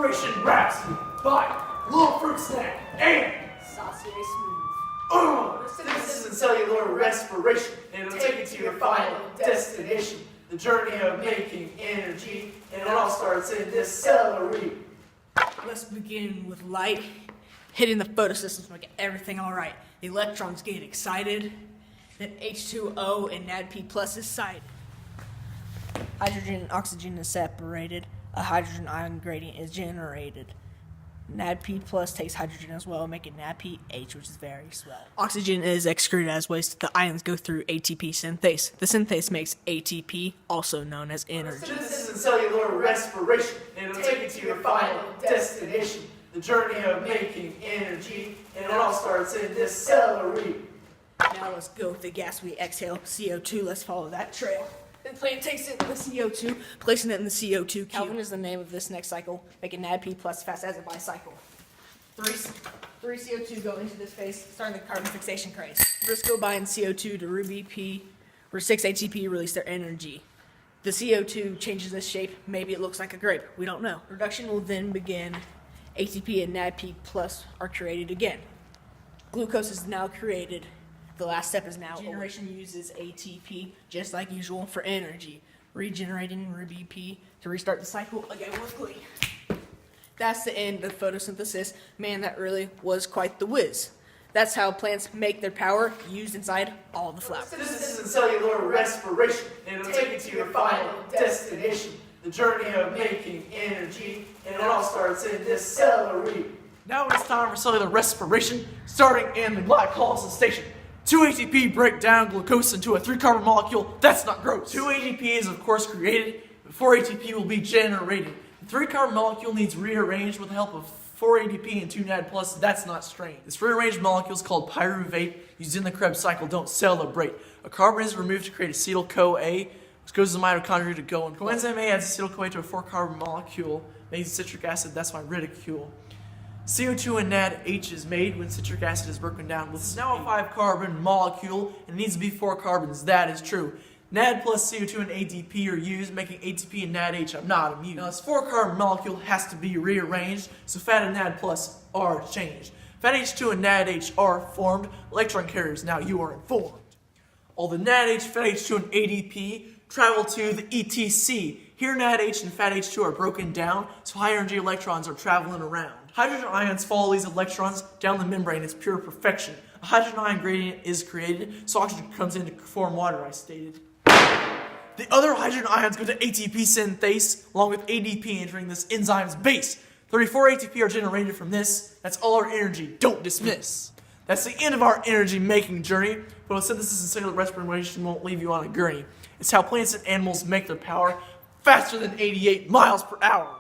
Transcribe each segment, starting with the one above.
Respiration Rhapsody by Little Fruit Snack and Saucy Smooth. Photosynthesis and Cellular Respiration, and it'll take you to your final destination. The journey of making energy, and it all starts in this celery. Let's begin with light. Hitting the photosystem to make everything alright. The electrons get excited, then H2O and NADP plus is cited. Hydrogen and oxygen is separated. A hydrogen ion gradient is generated. NADP plus takes hydrogen as well, making NADPH, which is very swell. Oxygen is excreted as waste. The ions go through ATP synthase. The synthase makes ATP, also known as energy. Photosynthesis and Cellular Respiration, and it'll take you to your final destination. The journey of making energy, and it all starts in this celery. Now let's go with the gas we exhale, CO2. Let's follow that trail. The plant takes it in the CO2, placing it in the CO2 cube. Kelvin is the name of this next cycle, making NADP plus fast as a bicycle. Three CO2 go into this phase, starting the carbon fixation craze. Briscoe bind CO2 to Ruby P, where 6 ATP release their energy. The CO2 changes its shape. Maybe it looks like a grape. We don't know. Reduction will then begin. ATP and NADP plus are created again. Glucose is now created. The last step is now generation uses ATP, just like usual, for energy. Regenerating Ruby P to restart the cycle again with glee. That's the end of photosynthesis. Man, that really was quite the whiz. That's how plants make their power, used inside all the flowers. Photosynthesis and Cellular Respiration, and it'll take you to your final destination. The journey of making energy, and it all starts in this celery. Now it's time for cellular respiration, starting in the glycolysis station. 2 ATP break down glucose into a 3-carbon molecule. That's not gross. 2 ATP is of course created, but 4 ATP will be generated. The 3-carbon molecule needs rearranged with the help of 4 ADP and 2 NAD+. That's not strange. This rearranged molecule is called pyruvate, used in the Krebs cycle. Don't celebrate. A carbon is removed to create acetyl-CoA, which goes to the mitochondria to go and coenzyme A adds acetyl-CoA to a 4-carbon molecule, makes citric acid. That's my ridicule. CO2 and NADH is made when citric acid is broken down. This is now a 5-carbon molecule and it needs to be 4 carbons. That is true. NAD plus CO2 and ADP are used, making ATP and NADH. I'm not amused. Now this 4-carbon molecule has to be rearranged, so fat and NAD plus are changed. Fat H2 and NADH are formed, electron carriers. Now you are informed. All the NADH, Fat H2, and ADP travel to the ETC. Here NADH and Fat H2 are broken down, so high energy electrons are traveling around. Hydrogen ions follow these electrons down the membrane. It's pure perfection. A hydrogen ion gradient is created, so oxygen comes in to form water, I stated. The other hydrogen ions go to ATP synthase, along with ADP entering this enzyme's base. 34 ATP are generated from this. That's all our energy. Don't dismiss. That's the end of our energy-making journey. Photosynthesis and cellular respiration won't leave you on a gurney. It's how plants and animals make their power faster than 88 miles per hour.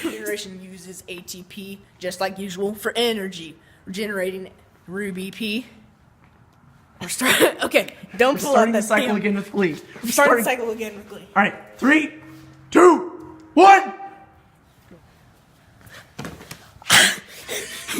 Generation uses ATP, just like usual, for energy. Regenerating Ruby P. Okay, don't pull Starting out the cycle again with glee. Starting the cycle again with glee. All right, 3, 2, 1.